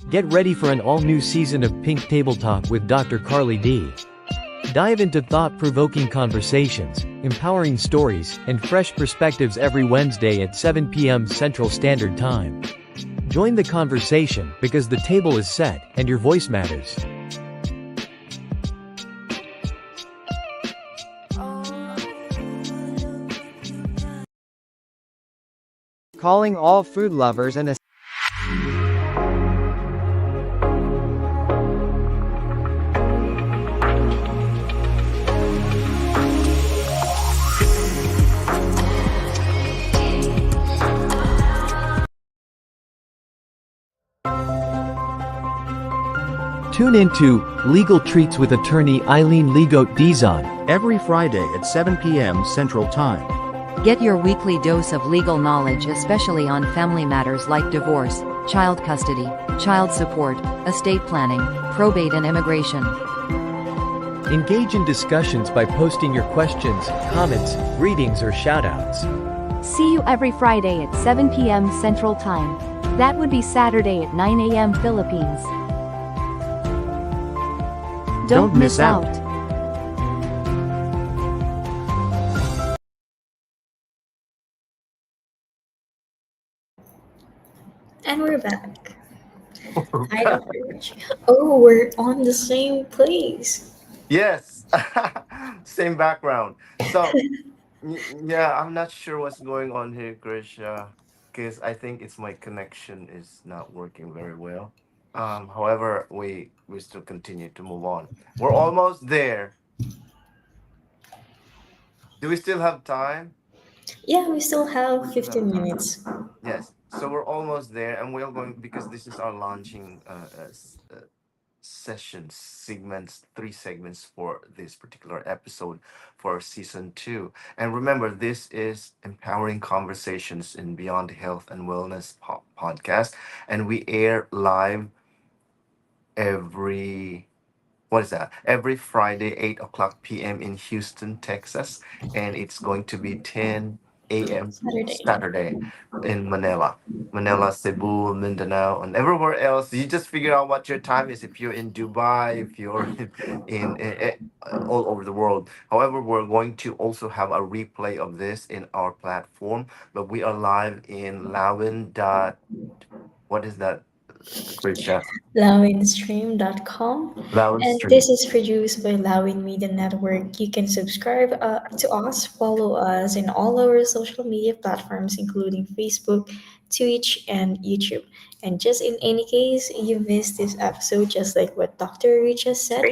Get ready for an all-new season of Pink Table Talk with Dr. Carly D. Dive into thought-provoking conversations, empowering stories, and fresh perspectives every Wednesday at 7 p.m. Central Standard Time. Join the conversation because the table is set and your voice matters. Calling all food lovers and Tune into Legal Treats with attorney Eileen Ligote Dizon. Every Friday at 7 p.m. Central Time. Get your weekly dose of legal knowledge, especially on family matters like divorce, child custody, child support, estate planning, probate and immigration. Engage in discussions by posting your questions, comments, greetings or shoutouts. See you every Friday at 7 p.m. Central Time. That would be Saturday at 9 a.m. Philippines. Don't miss out. And we're back. Hi, Dr. Rich. Oh, we're on the same place. Yes, same background. So, yeah, I'm not sure what's going on here, Krisha, because I think it's my connection is not working very well. However, we still continue to move on. We're almost there. Do we still have time? Yeah, we still We have still have 15 time. minutes. Yes. So we're almost there, and we're going because this is our launching sessions, segments, three segments for this particular episode for season two. And remember, this is Empowering Conversations in Beyond Health and Wellness podcast, and we air live every what is that? Every Friday, 8 o'clock p.m. in Houston, Texas, and it's going to be 10 a.m. Saturday. Saturday in Manila, Cebu, Mindanao, and everywhere else. You just figure out what your time is if you're in Dubai, if you're all over the world. However, we're going to also have a replay of this in our platform, but we are live in Lawin. What is that, Krisha? lawinstream.com. Lawin And Stream. this is produced by Lawin Media Network. You can subscribe to us, follow us in all our social media platforms, including Facebook, Twitch, and YouTube. And just in any case you missed this episode, just like what Dr. Rich has said,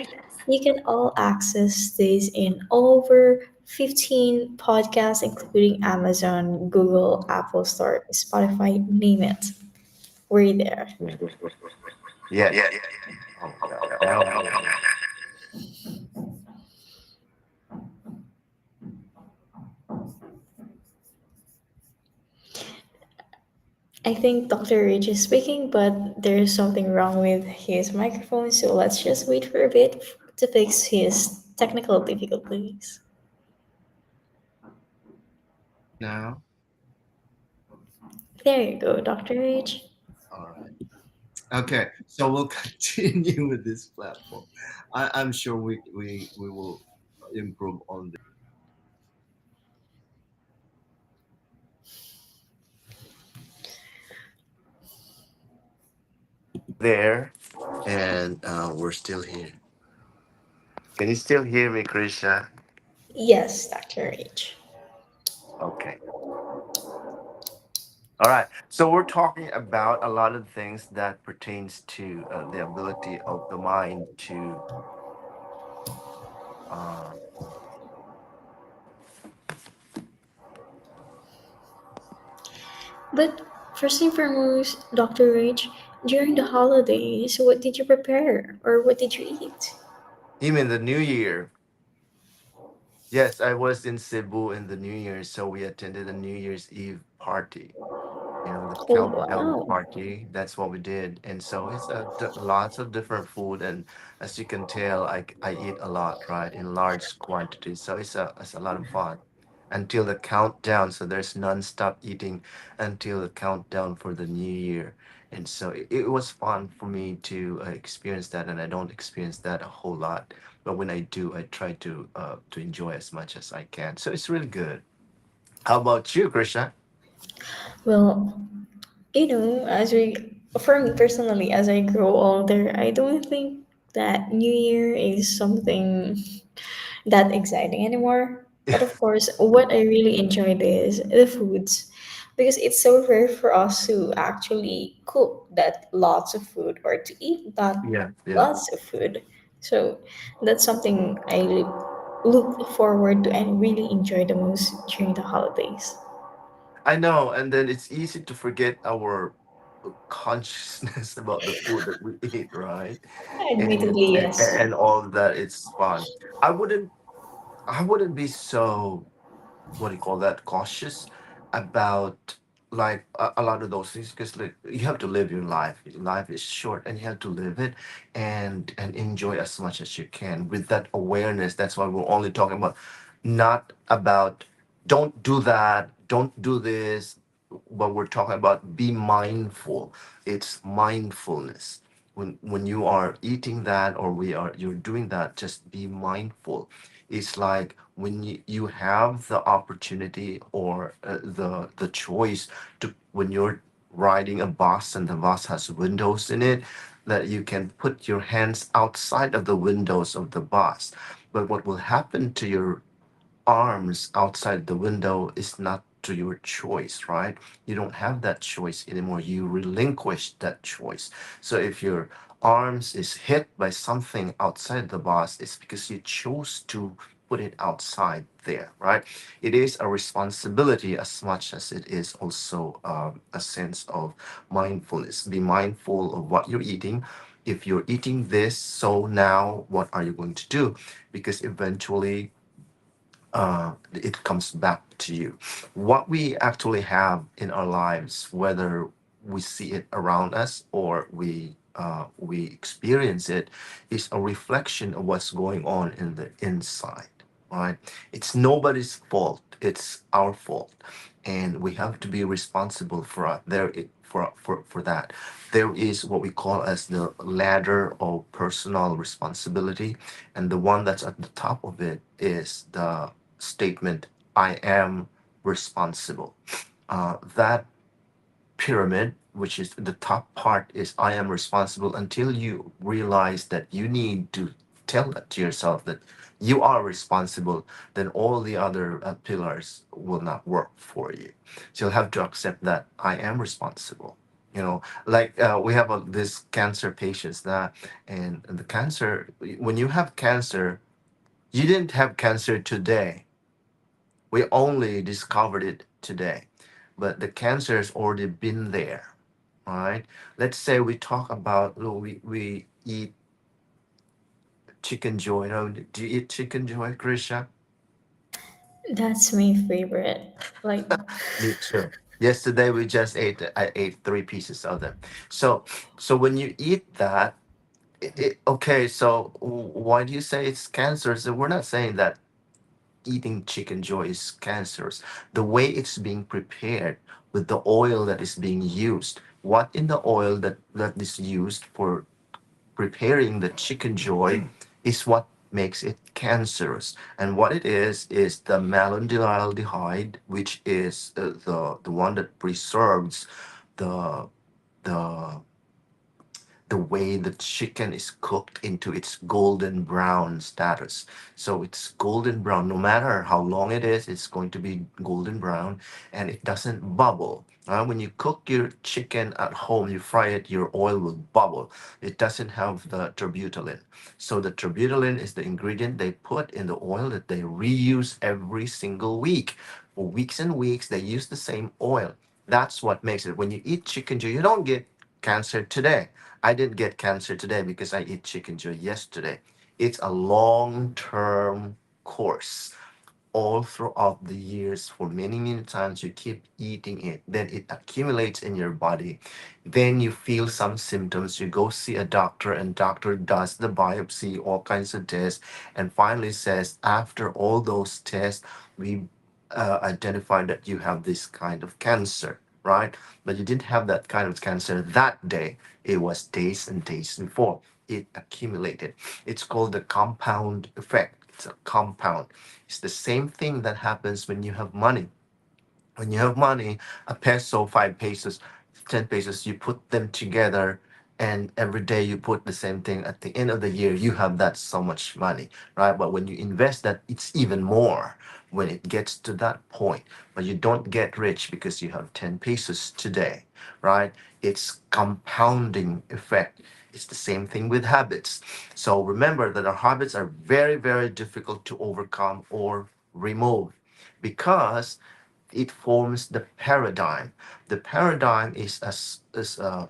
you can all access this in over 15 podcasts, including Amazon, Google, Apple Store, Spotify, name it. We're there. Yes. Oh my God. I think Dr. Rich is speaking, but there's something wrong with his microphone, so let's just wait for a bit to fix his technical difficulties. Now. There you go, Dr. Rich. All right. Okay, so we'll continue with this platform. I'm sure we will improve on there, and we're still here. Can you still hear me, Krisha? Yes, Dr. Rich. Okay. All right. So we're talking about a lot of things that pertains to the ability of the mind to uh, But first and foremost, Dr. Rich, during the holidays, what did you prepare or what did you eat? even the New Year. Yes, I was in Cebu in the New Year, so we attended a New Year's Eve party. The Oh, countdown wow. party. That's what we did, and so it's lots of different food. And as you can tell, I eat a lot, right, in large quantities. So it's a lot of fun until the countdown. So there's non-stop eating until the countdown for the new year. And so it was fun for me to experience that, and I don't experience that a whole lot. But when I do, I try to enjoy as much as I can. So it's really good. How about you, Krisha? Well, as for me personally, as I grow older, I don't think that New Year is something that exciting anymore. But of course, what I really enjoyed is the foods because it's so rare for us to actually cook that lots of food or to eat that Yeah, yeah. lots of food. So that's something I look forward to and really enjoy the most during the holidays. I know, and then it's easy to forget our consciousness about the food that we eat, right? Admittedly, yes. And all of that, it's fun. I wouldn't I wouldn't be so, what do you call that, cautious about like a lot of those things, because like you have to live your life. Life is short and you have to live it and enjoy as much as you can with that awareness. That's why we're only talking about, not about don't do that, don't do this, but we're talking about be mindful. It's mindfulness. When you are eating that, or you're doing that, just be mindful. It's like when you have the opportunity, or the choice to, when you're riding a bus and the bus has windows in it, that you can put your hands outside of the windows of the bus. But what will happen to your arms outside the window is not to your choice, right? You don't have that choice anymore. You relinquish that choice. So if your arms is hit by something outside the box, it's because you chose to put it outside there, right? It is a responsibility as much as it is also a sense of mindfulness. Be mindful of what you're eating. If you're eating this, so now what are you going to do? Because eventually it comes back to you. What we actually have in our lives, whether we see it around us or we experience it, is a reflection of what's going on in the inside. Right? It's nobody's fault. It's our fault, and we have to be responsible for for that. There is what we call as the ladder of personal responsibility, and the one that's at the top of it is the statement, I am responsible. That pyramid, which is the top part, is I am responsible, until you realize that you need to tell that to yourself that you are responsible, then all the other pillars will not work for you. So you'll have to accept that I am responsible. Like we have this cancer patients that, and the cancer, when you have cancer, you didn't have cancer today. We only discovered it today, but the cancer has already been there, right? Let's say we talk about, we eat chicken joy. Do you eat chicken joy, Krisha? That's my favorite. Like, Me too. Yesterday we just I ate 3 pieces of them. So when you eat that, okay, so why do you say it's cancer? So we're not saying that eating chicken joy is cancerous. The way it's being prepared, with the oil that is being used, what in the oil that is used for preparing the chicken joy is what makes it cancerous. And what it is the malondialdehyde, which is the one that preserves the the the way the chicken is cooked into its golden brown status. So it's golden brown. No matter how long it is, it's going to be golden brown, and it doesn't bubble. When you cook your chicken at home, you fry it, your oil will bubble. It doesn't have the terbutaline. So the terbutaline is the ingredient they put in the oil that they reuse every single week. For weeks and weeks, they use the same oil. That's what makes it. When you eat chicken joy, you don't get cancer today. I didn't get cancer today because I ate chicken joy yesterday. It's a long term course. All throughout the years, for many, many times, you keep eating it. Then it accumulates in your body. Then you feel some symptoms. You go see a doctor, and doctor does the biopsy, all kinds of tests, and finally says, after all those tests, we identified that you have this kind of cancer, right? But you didn't have that kind of cancer that day. It was days and days before. It accumulated. It's called the compound effect. It's a compound. It's the same thing that happens when you have money. When you have money, a peso, 5 pesos, 10 pesos, you put them together, and every day you put the same thing. At the end of the year, you have that so much money, right? But when you invest that, it's even more when it gets to that point. But you don't get rich because you have 10 pesos today, right? It's compounding effect. It's the same thing with habits. So remember that our habits are very, very difficult to overcome or remove, because it forms the paradigm. The paradigm is a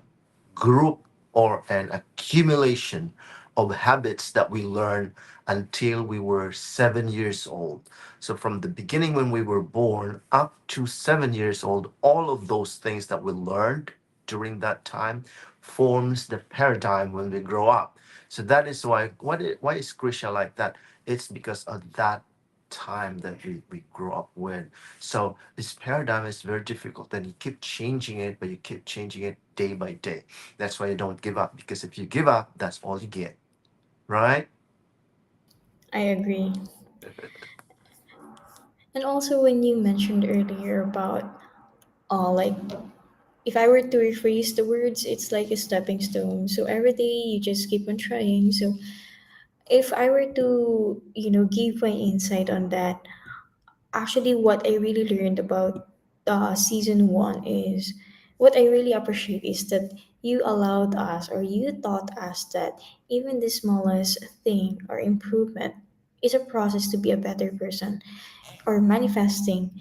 group or an accumulation of habits that we learn until we were 7 years old. So from the beginning when we were born up to 7 years old, all of those things that we learned during that time forms the paradigm when we grow up. So that is why is Krisha like that? It's because of that time that we grew up with. So this paradigm is very difficult and you keep changing it, but you keep changing it day by day. That's why you don't give up, because if you give up, that's all you get, right? I agree. And also, when you mentioned earlier about, like, if I were to rephrase the words, it's like a stepping stone. So every day you just keep on trying. So if I were to, give my insight on that, actually, what I really learned about season one is what I really appreciate is that you allowed us or you taught us that even the smallest thing or improvement is a process to be a better person, or manifesting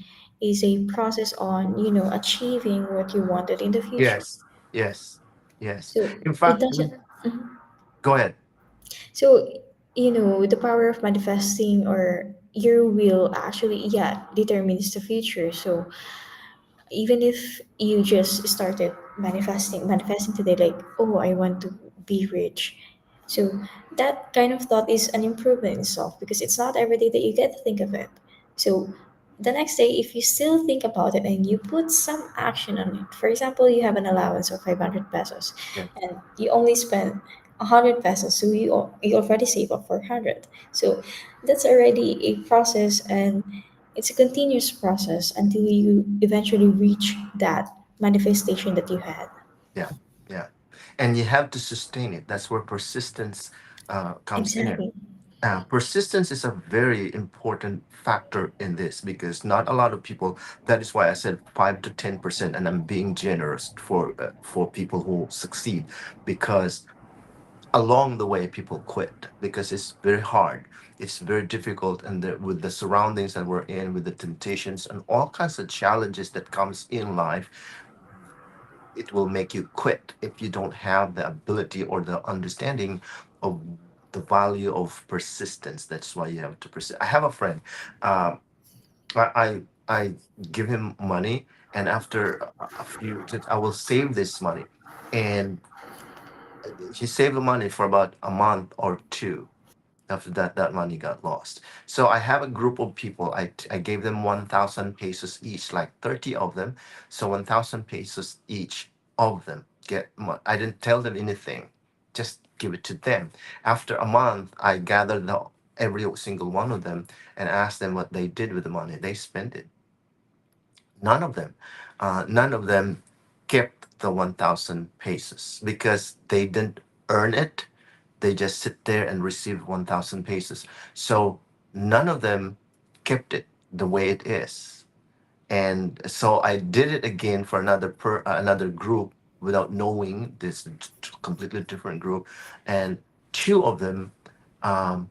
is a process on achieving what you wanted in the future. Yes, yes, yes. So In it fact, doesn't. Mhm. go ahead. So the power of manifesting or your will actually, yeah, determines the future. So even if you just started manifesting today, like, oh, I want to be rich, so that kind of thought is an improvement in itself, because it's not every day that you get to think of it. So the next day, if you still think about it and you put some action on it, for example, you have an allowance of 500 pesos Yeah, and you only spend 100 pesos, so you already save up 400. So that's already a process, and it's a continuous process until you eventually reach that manifestation that you had. yeah, yeah. And you have to sustain it. That's where persistence comes in. Exactly. Persistence is a very important factor in this, because not a lot of people. That is why I said 5 to 10%, and I'm being generous for people who succeed, because along the way people quit because it's very hard, it's very difficult, and with the surroundings that we're in, with the temptations and all kinds of challenges that comes in life, it will make you quit if you don't have the ability or the understanding of the value of persistence. That's why you have to persist. I have a friend, um, I give him money, and after a few, I will save this money, and he saved the money for about a month or two. After that, that money got lost. So I have a group of people. I gave them 1,000 pesos each, like 30 of them. So 1,000 pesos each of them get. I didn't tell them anything, just give it to them. After a month, I gathered every single one of them and asked them what they did with the money. They spent it. None of them kept the 1,000 pesos because they didn't earn it. They just sit there and receive 1,000 pesos. So none of them kept it the way it is. And so I did it again for another group without knowing this completely different group, and two of them um,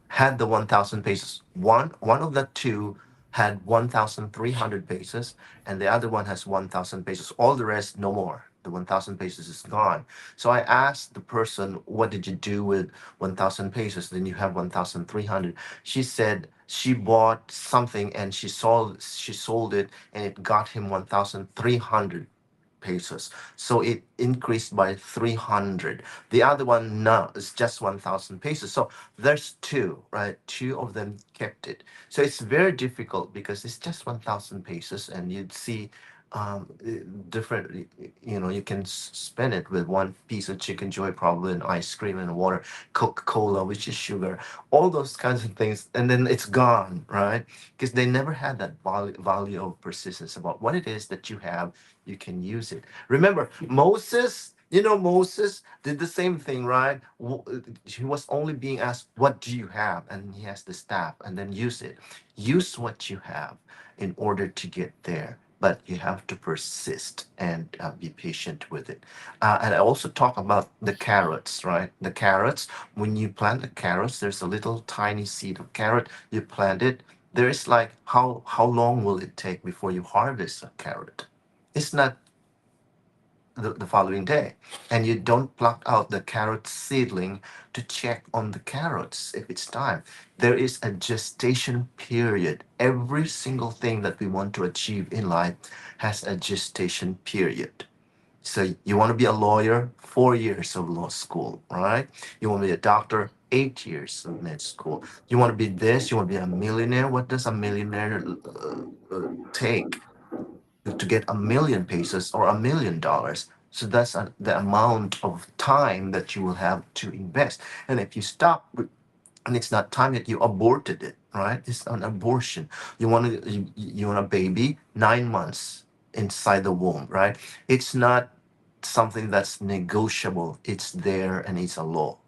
had the 1,000 pesos. One of the two had 1,300 pesos, and the other one has 1,000 pesos. All the rest, no more. The 1,000 pesos is gone. So I asked the person, "What did you do with 1,000 pesos? Then you have 1,300." She said she bought something and she sold it, and it got him 1,300 pesos. So it increased by 300. The other one, no, it's just 1,000 pesos. So there's two, right? Two of them kept it. So it's very difficult because it's just 1,000 pesos, and you'd see different, you can spend it with one piece of chicken joy, probably, and ice cream and water, Coca-Cola, which is sugar, all those kinds of things, and then it's gone, right? Because they never had that value of persistence about what it is that you have. You can use it. Remember, Moses did the same thing, right? He was only being asked, "What do you have?" And he has the staff, and then use it. Use what you have in order to get there. But you have to persist and be patient with it. And I also talk about the carrots, right? When you plant the carrots, there's a little tiny seed of carrot. You plant it, There is like how long will it take before you harvest a carrot? It's not the following day. And you don't pluck out the carrot seedling to check on the carrots if it's time. There is a gestation period. Every single thing that we want to achieve in life has a gestation period. So you want to be a lawyer, 4 years of law school, right? You want to be a doctor, 8 years of med school. You want to be this, you want to be a millionaire. What does a millionaire take to get 1 million pesos or $1 million? So that's the amount of time that you will have to invest. And if you stop and it's not time yet, you aborted it, right? It's an abortion. You want a baby 9 months inside the womb, right? It's not something that's negotiable. It's there and it's a law.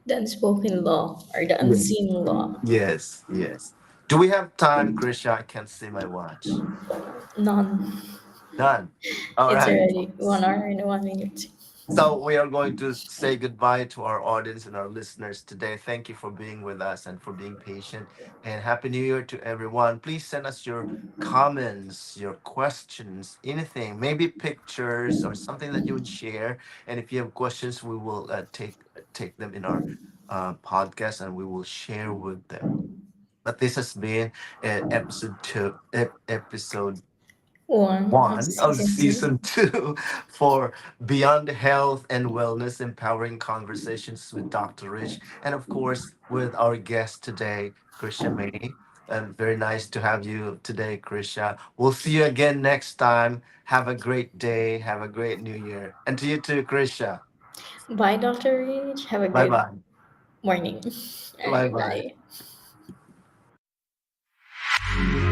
The unspoken law or the Yeah. unseen law. Yes, yes. Do we have time, Krisha? I can't see my watch. None. Done. All It's right. already 1 hour and 1 minute. So we are going to say goodbye to our audience and our listeners today. Thank you for being with us and for being patient. And Happy New Year to everyone. Please send us your comments, your questions, anything, maybe pictures or something that you would share. And if you have questions, we will take them in our podcast and we will share with them. But this has been episode One of one of season two. season two for Beyond Health and Wellness Empowering Conversations with Dr. Rich. And of course, with our guest today, Krisha May. And very nice to have you today, Krisha. We'll see you again next time. Have a great day. Have a great new year. And to you too, Krisha. Bye, Dr. Rich. Have a Bye good bye. morning. All Bye right, bye. bye.